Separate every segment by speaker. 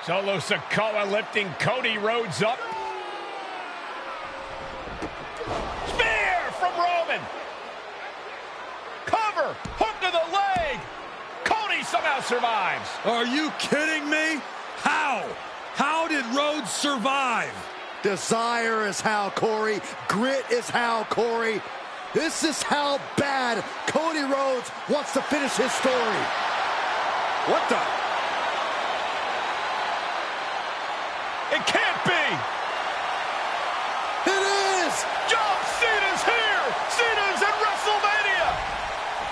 Speaker 1: Solo Sikoa lifting Cody Rhodes up. Spear from Roman. Cover, hook to the leg. Cody somehow survives.
Speaker 2: Are you kidding me? How? How did Rhodes survive?
Speaker 3: Desire is how, Corey. Grit is how, Corey. This is how bad Cody Rhodes wants to finish his story. What the?
Speaker 1: It can't be.
Speaker 3: It is.
Speaker 1: John Cena's here. Cena's at WrestleMania.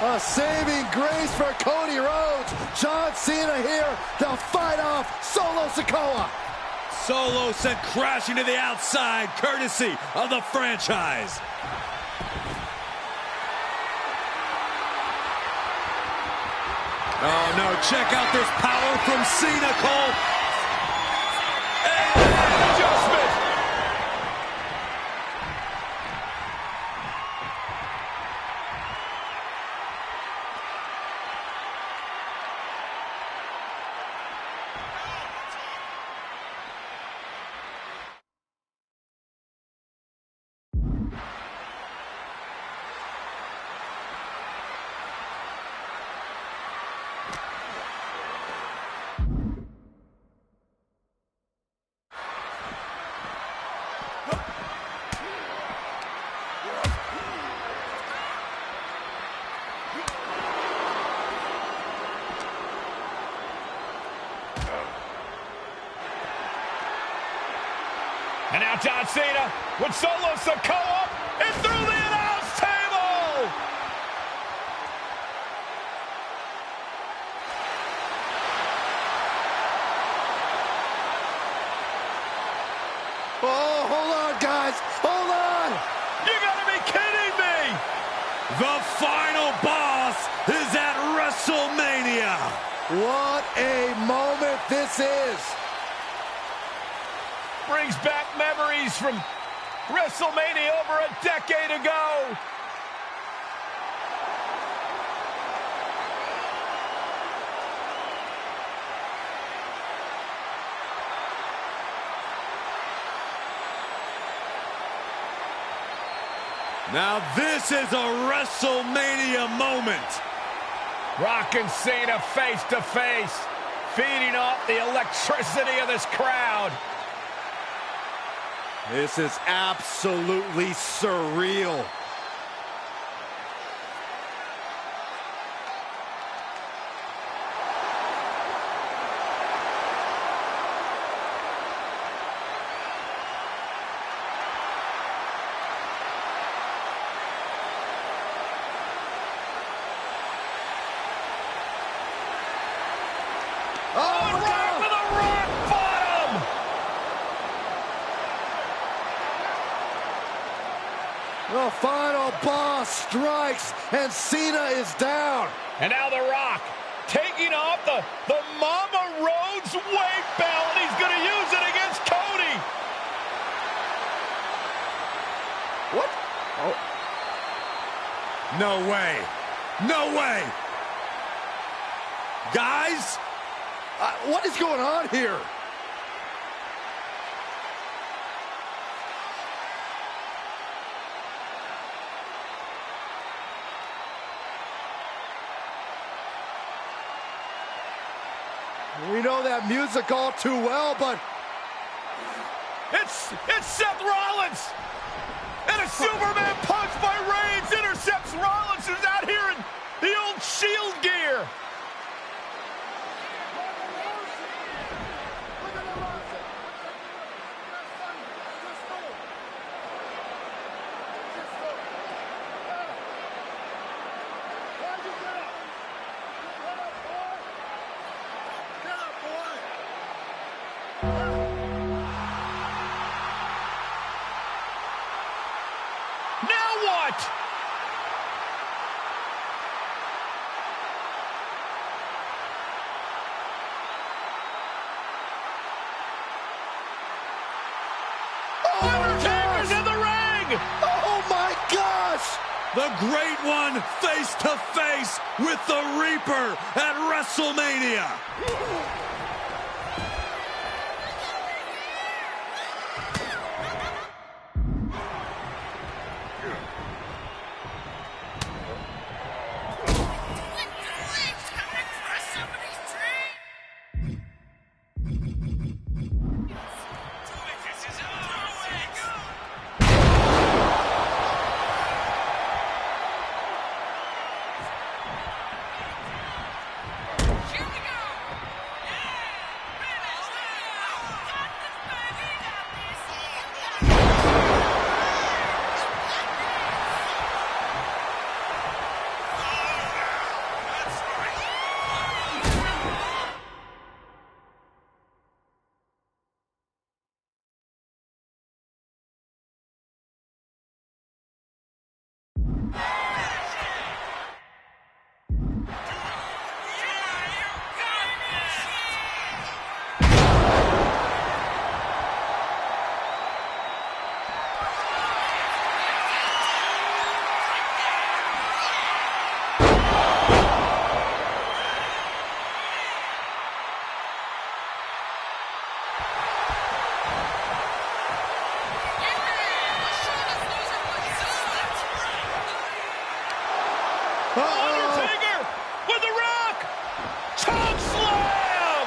Speaker 3: A saving grace for Cody Rhodes. John Cena here to fight off Solo Sikoa.
Speaker 2: Solo sent crashing to the outside, courtesy of the franchise. Oh no, check out this power from Cena, Cole.
Speaker 1: Adjustment. And now John Cena with Solo Sikoa and through the announce table.
Speaker 3: Oh, hold on, guys. Hold on.
Speaker 1: You gotta be kidding me.
Speaker 2: The final boss is at WrestleMania.
Speaker 3: What a moment this is.
Speaker 1: Brings back memories from WrestleMania over a decade ago.
Speaker 2: Now this is a WrestleMania moment.
Speaker 1: Rock and Cena face to face, feeding off the electricity of this crowd.
Speaker 3: This is absolutely surreal.
Speaker 1: Oh, right with a rock bottom!
Speaker 3: The final boss strikes, and Cena is down.
Speaker 1: And now The Rock taking off the Mama Rhodes weight belt. He's going to use it against Cody.
Speaker 3: What? Oh.
Speaker 2: No way. No way. Guys?
Speaker 3: What is going on here? We know that music all too well, but
Speaker 1: It's Seth Rollins. And a Superman punch by Reigns intercepts Rollins, who's out here in the old Shield gear. Now what? Undertaker's in the ring!
Speaker 3: oh my gosh!
Speaker 2: The Great One face to face with the Reaper at WrestleMania.
Speaker 1: Undertaker with the Rock! Choke slam!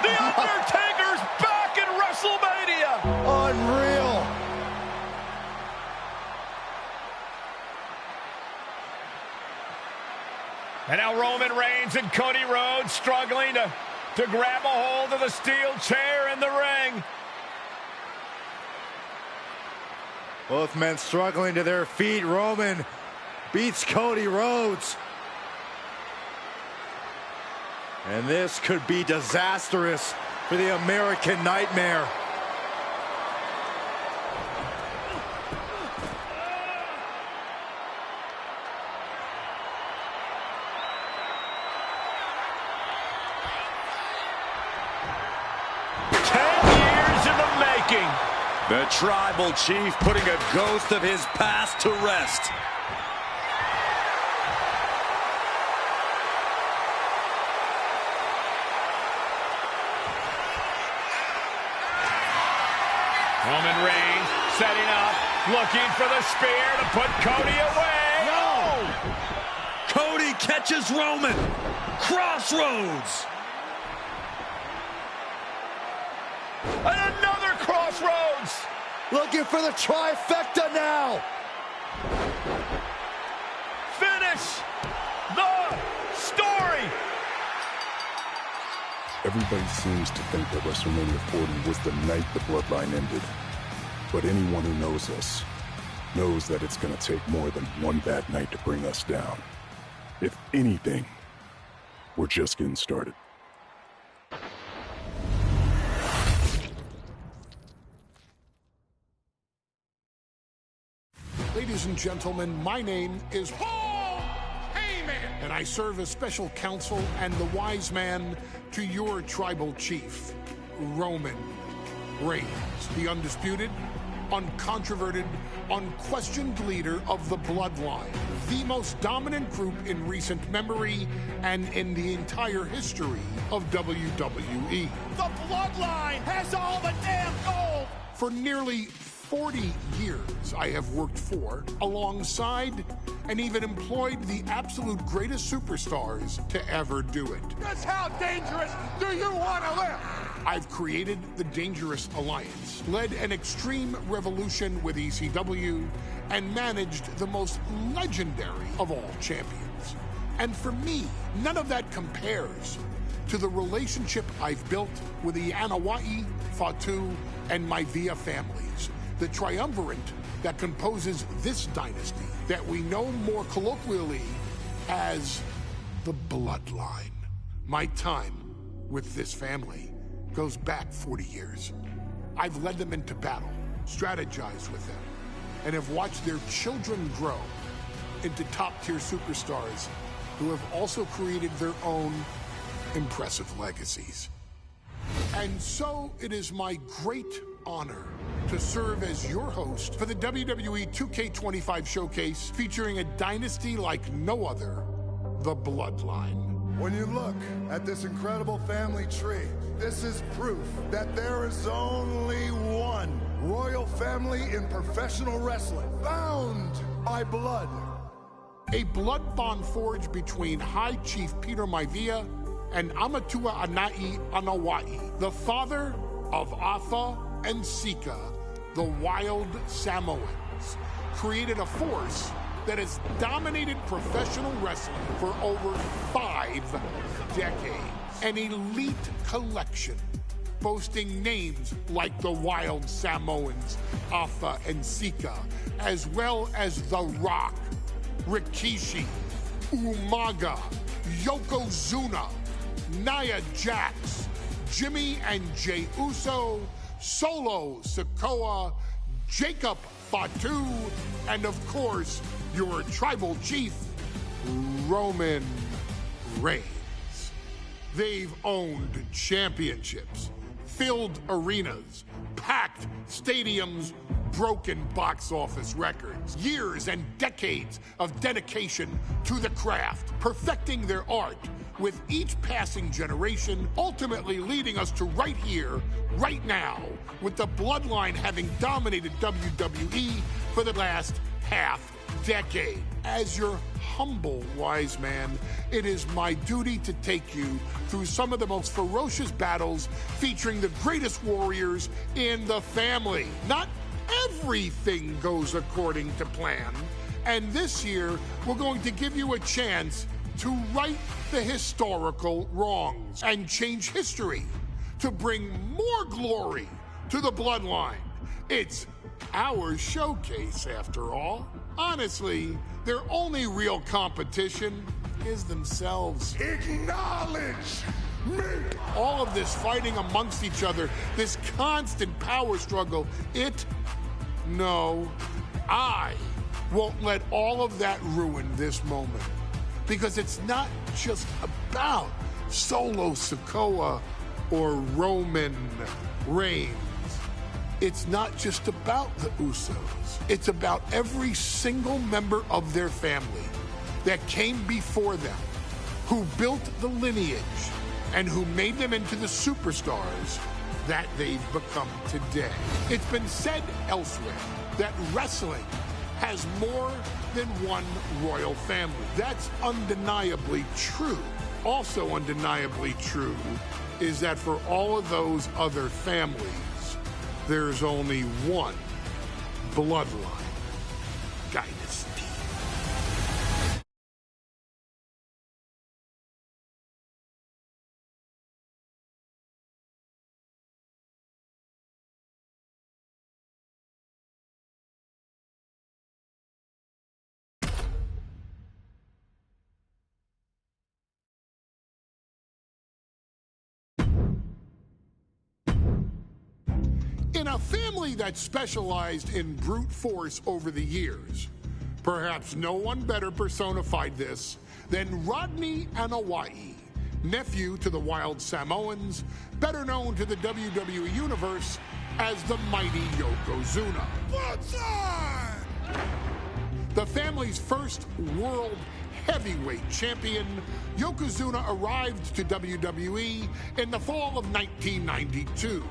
Speaker 1: The Undertaker's back in WrestleMania!
Speaker 3: Unreal.
Speaker 1: And now Roman Reigns and Cody Rhodes struggling to grab a hold of the steel chair in the ring.
Speaker 3: Both men struggling to their feet. Roman beats Cody Rhodes. And this could be disastrous for the American Nightmare.
Speaker 2: The Tribal Chief putting a ghost of his past to rest.
Speaker 1: Roman Reigns setting up, looking for the spear to put Cody away.
Speaker 2: No! Cody catches Roman. Crossroads.
Speaker 1: And another crossroads.
Speaker 3: Looking for the trifecta now.
Speaker 1: Finish the story.
Speaker 4: Everybody seems to think that WrestleMania 40 was the night the Bloodline ended. But anyone who knows us knows that it's going to take more than one bad night to bring us down. If anything, we're just getting started.
Speaker 5: Ladies and gentlemen, my name is Paul Heyman, and I serve as special counsel and the wise man to your tribal chief, Roman Reigns, the undisputed, uncontroverted, unquestioned leader of the Bloodline, the most dominant group in recent memory and in the entire history of WWE.
Speaker 1: The Bloodline has all the damn gold.
Speaker 5: For nearly 40 years, I have worked for, alongside, and even employed the absolute greatest superstars to ever do it.
Speaker 1: Just how dangerous do you want to live?
Speaker 5: I've created the Dangerous Alliance, led an extreme revolution with ECW, and managed the most legendary of all champions. And for me, none of that compares to the relationship I've built with the Anoa'i, Fatu, and Maivia families, the triumvirate that composes this dynasty that we know more colloquially as the Bloodline. My time with this family goes back 40 years. I've led them into battle, strategized with them, and have watched their children grow into top-tier superstars who have also created their own impressive legacies. And so it is my great honor to serve as your host for the WWE 2K25 showcase featuring a dynasty like no other, the Bloodline.
Speaker 6: When you look at this incredible family tree, this is proof that there is only one royal family in professional wrestling, bound by blood.
Speaker 5: A blood bond forged between High Chief Peter Maivia and Amatua Anai Anawai, the father of Afa and Sika, the wild Samoans, created a force that has dominated professional wrestling for over 5 decades. An elite collection boasting names like the wild Samoans, Afa and Sika, as well as The Rock, Rikishi, Umaga, Yokozuna, Nia Jax, Jimmy and Jey Uso, Solo Sikoa, Jacob Fatu, and of course, your tribal chief, Roman Reigns. They've owned championships, filled arenas, packed stadiums, broken box office records, years and decades of dedication to the craft, perfecting their art with each passing generation, ultimately leading us to right here, right now, with the Bloodline having dominated WWE for the last half-decade. As your humble wise man, it is my duty to take you through some of the most ferocious battles featuring the greatest warriors in the family. Not everything goes according to plan, and this year we're going to give you a chance to right the historical wrongs and change history to bring more glory to the Bloodline. It's our showcase, after all. Honestly, their only real competition is themselves.
Speaker 6: Acknowledge me!
Speaker 5: All of this fighting amongst each other, this constant power struggle, I won't let all of that ruin this moment. Because it's not just about Solo Sikoa or Roman Reigns. It's not just about the Usos. It's about every single member of their family that came before them, who built the lineage and who made them into the superstars that they've become today. It's been said elsewhere that wrestling has more than one royal family. That's undeniably true. Also undeniably true is that for all of those other families, there's only one bloodline dynasty. In a family that specialized in brute force over the years, perhaps no one better personified this than Rodney Anawai, nephew to the Wild Samoans, better known to the WWE Universe as the mighty Yokozuna. The family's first world heavyweight champion, Yokozuna arrived to WWE in the fall of 1992.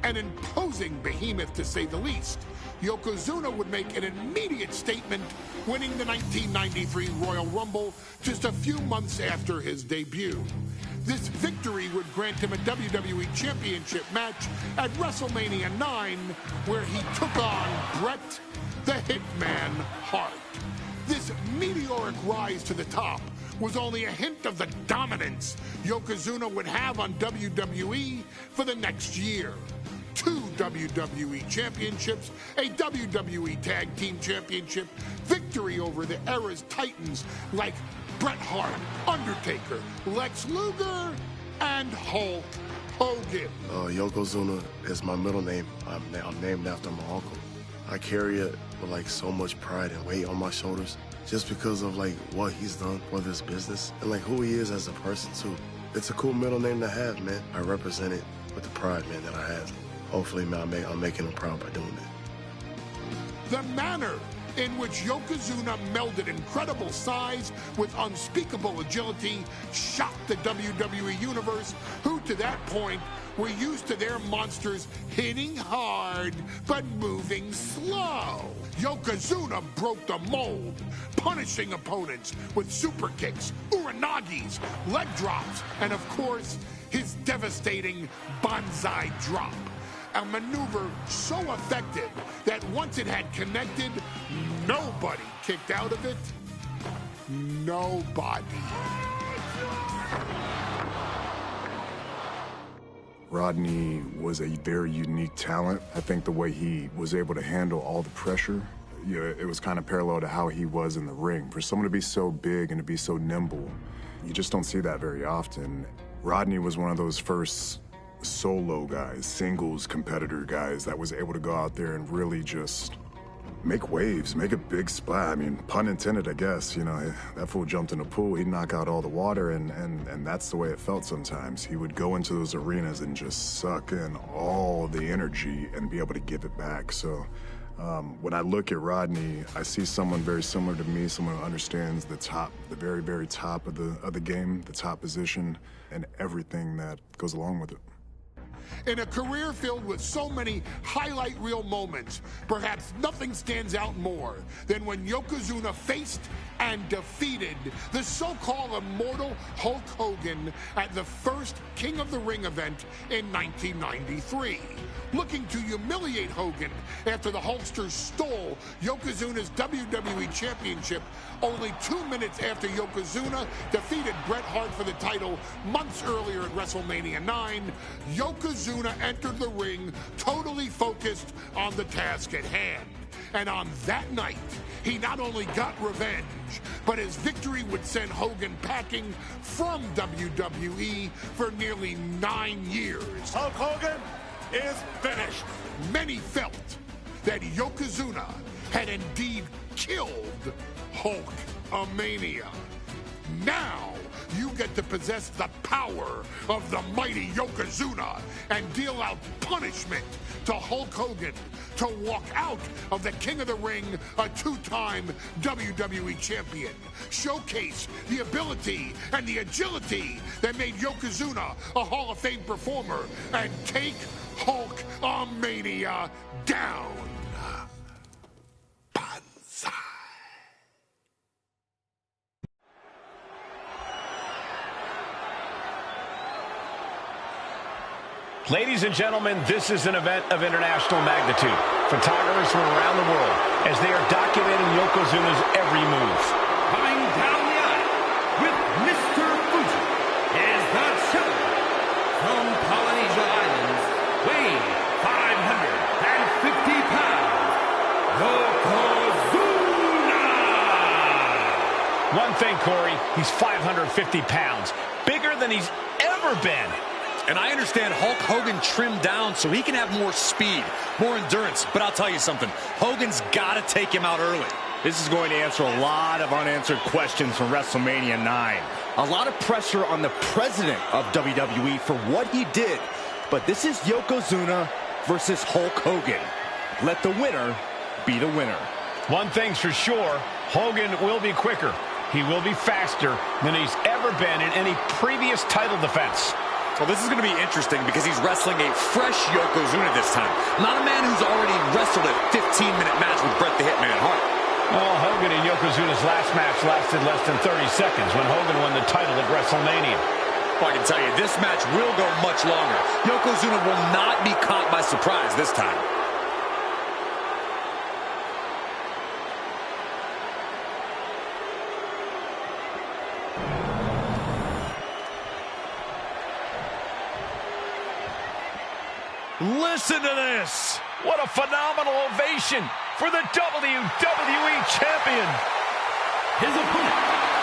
Speaker 5: An imposing behemoth, to say the least, Yokozuna would make an immediate statement, winning the 1993 Royal Rumble just a few months after his debut. This victory would grant him a WWE Championship match at WrestleMania 9, where he took on Bret the Hitman Hart. This meteoric rise to the top was only a hint of the dominance Yokozuna would have on WWE for the next year. 2 WWE championships, a WWE Tag Team Championship, victory over the era's titans like Bret Hart, Undertaker, Lex Luger, and Hulk Hogan.
Speaker 7: Yokozuna is my middle name. I'm named after my uncle. I carry it with like so much pride and weight on my shoulders just because of like what he's done for this business and like who he is as a person too. It's a cool middle name to have, man. I represent it with the pride, man, that I have. Hopefully, man, I'm making him proud by doing that.
Speaker 5: The manner in which Yokozuna melded incredible size with unspeakable agility, shocked the WWE Universe, who to that point were used to their monsters hitting hard but moving slow. Yokozuna broke the mold, punishing opponents with super kicks, uranagis, leg drops, and of course, his devastating banzai drop. A maneuver so effective that once it had connected, nobody kicked out of it. Nobody.
Speaker 4: Rodney was a very unique talent. I think the way he was able to handle all the pressure, it was kind of parallel to how he was in the ring. For someone to be so big and to be so nimble, you just don't see that very often. Rodney was one of those first solo guys, singles competitor guys that was able to go out there and really just make waves, make a big splash. I mean, pun intended, I guess. You know, that fool jumped in the pool, he'd knock out all the water, and that's the way it felt sometimes. He would go into those arenas and just suck in all the energy and be able to give it back. So when I look at Rodney, I see someone very similar to me, someone who understands the top, the very, very top of the game, the top position, and everything that goes along with it.
Speaker 5: In a career filled with so many highlight reel moments, perhaps nothing stands out more than when Yokozuna faced and defeated the so-called immortal Hulk Hogan at the first King of the Ring event in 1993. Looking to humiliate Hogan after the Hulkster stole Yokozuna's WWE Championship only 2 minutes after Yokozuna defeated Bret Hart for the title months earlier at WrestleMania 9, Yokozuna entered the ring totally focused on the task at hand. And on that night, he not only got revenge, but his victory would send Hogan packing from WWE for nearly 9 years.
Speaker 1: Hulk Hogan is finished.
Speaker 5: Many felt that Yokozuna had indeed killed Hulkamania. Now, you get to possess the power of the mighty Yokozuna and deal out punishment to Hulk Hogan to walk out of the King of the Ring a 2-time WWE champion. Showcase the ability and the agility that made Yokozuna a Hall of Fame performer and take Hulkamania down. Banzai.
Speaker 8: Ladies and gentlemen, this is an event of international magnitude. Photographers from around the world as they are documenting Yokozuna's every move.
Speaker 2: Coming down the aisle with Mr. Fuji is the challenger from Polynesia Islands, weighing 550 pounds, Yokozuna!
Speaker 8: One thing, Corey, he's 550 pounds, bigger than he's ever been.
Speaker 2: And I understand Hulk Hogan trimmed down so he can have more speed, more endurance. But I'll tell you something, Hogan's got to take him out early.
Speaker 9: This is going to answer a lot of unanswered questions from WrestleMania 9. A lot of pressure on the president of WWE for what he did. But this is Yokozuna versus Hulk Hogan. Let the winner be the winner.
Speaker 8: One thing's for sure, Hogan will be quicker. He will be faster than he's ever been in any previous title defense.
Speaker 2: Well, this is going to be interesting because he's wrestling a fresh Yokozuna this time. Not a man who's already wrestled a 15-minute match with Bret the Hitman Hart.
Speaker 8: Well, Hogan and Yokozuna's last match lasted less than 30 seconds when Hogan won the title at WrestleMania.
Speaker 2: Well, I can tell you, this match will go much longer. Yokozuna will not be caught by surprise this time. Listen to this.
Speaker 8: What a phenomenal ovation for the WWE Champion.
Speaker 2: His opponent,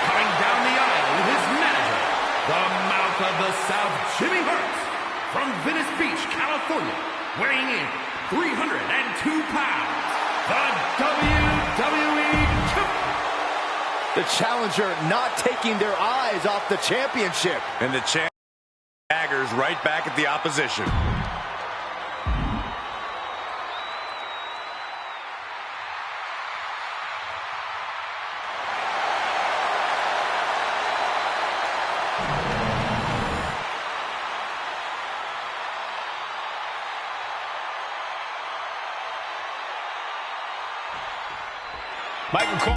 Speaker 2: coming down the aisle with his manager, the Mouth of the South, Jimmy Hart, from Venice Beach, California, weighing in 302 pounds, the WWE Champion.
Speaker 9: The challenger not taking their eyes off the championship.
Speaker 2: And the daggers right back at the opposition.
Speaker 8: Michael Cole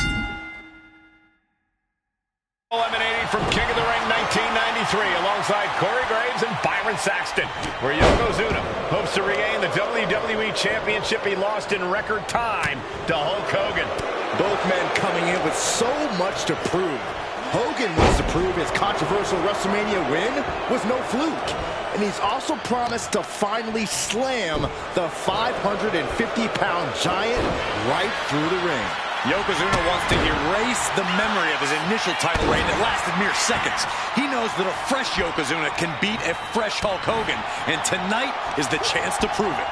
Speaker 8: eliminated from King of the Ring 1993 alongside Corey Graves and Byron Saxton, where Yokozuna hopes to regain the WWE Championship he lost in record time to Hulk Hogan.
Speaker 9: Both men coming in with so much to prove. Hogan wants to prove his controversial WrestleMania win was no fluke. And he's also promised to finally slam the 550-pound giant right through the ring.
Speaker 10: Yokozuna wants to erase the memory of his initial title reign that lasted mere seconds. He knows that a fresh Yokozuna can beat a fresh Hulk Hogan, and tonight is the chance to prove it.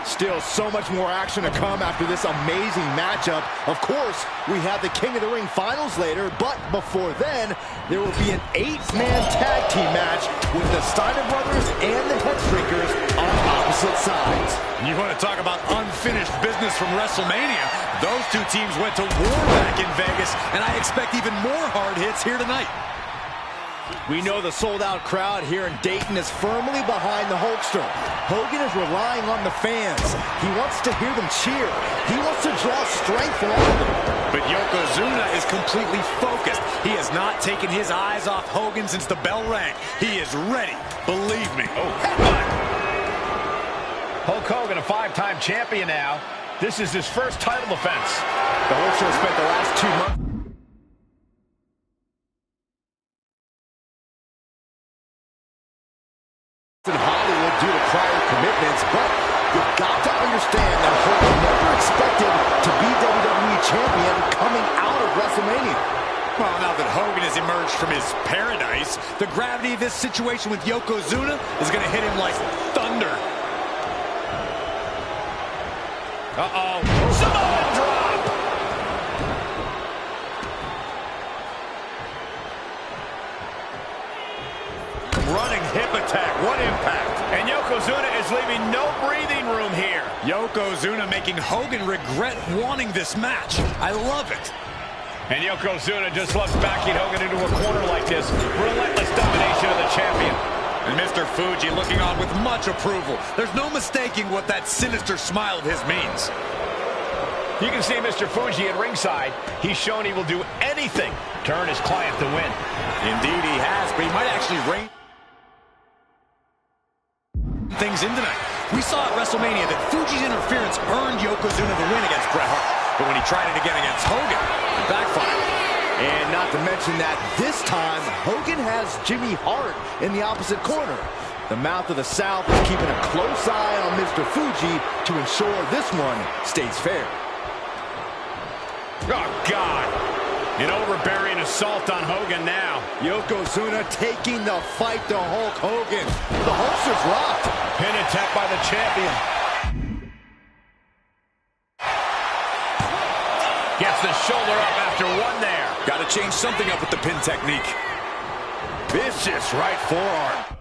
Speaker 9: Still so much more action to come after this amazing matchup. Of course, we have the King of the Ring finals later, but before then, there will be an 8-man tag team match with the Steiner brothers and the Headshrinkers on opposite sides.
Speaker 10: You want to talk about unfinished business from WrestleMania? Those two teams went to war back in Vegas, and I expect even more hard hits here tonight.
Speaker 9: We know the sold-out crowd here in Dayton is firmly behind the Hulkster. Hogan is relying on the fans. He wants to hear them cheer. He wants to draw strength from all of them.
Speaker 10: But Yokozuna is completely focused. He has not taken his eyes off Hogan since the bell rang. He is ready, believe me. Oh, headbutt.
Speaker 8: Hulk Hogan, a 5-time champion now. This is his first title defense.
Speaker 9: The Hulkster has spent the last 2 months in Hollywood due to prior commitments, but you've got to understand that Hogan never expected to be WWE Champion coming out of WrestleMania.
Speaker 10: Well, now that Hogan has emerged from his paradise, the gravity of this situation with Yokozuna is going to hit him like thunder. Uh-oh. Samoan drop! Running hip attack. What impact.
Speaker 8: And Yokozuna is leaving no breathing room here.
Speaker 10: Yokozuna making Hogan regret wanting this match. I love it.
Speaker 8: And Yokozuna just loves backing Hogan into a corner like this. Relentless domination of the champion.
Speaker 10: And Mr. Fuji looking on with much approval. There's no mistaking what that sinister smile of his means.
Speaker 8: You can see Mr. Fuji at ringside. He's shown he will do anything to earn his client the win.
Speaker 10: Indeed he has, but he might actually reign things in tonight. We saw at WrestleMania that Fuji's interference earned Yokozuna the win against Bret Hart. But when he tried it again against Hogan, it backfired.
Speaker 9: And not to mention that this time, Hogan has Jimmy Hart in the opposite corner. The mouth of the South is keeping a close eye on Mr. Fuji to ensure this one stays fair.
Speaker 8: Oh, God. An overbearing assault on Hogan now.
Speaker 9: Yokozuna taking the fight to Hulk Hogan. The Hulkster's locked.
Speaker 8: Pin attack by the champion. Gets the shoulder up after one there.
Speaker 10: Got to change something up with the pin technique.
Speaker 8: Vicious right forearm.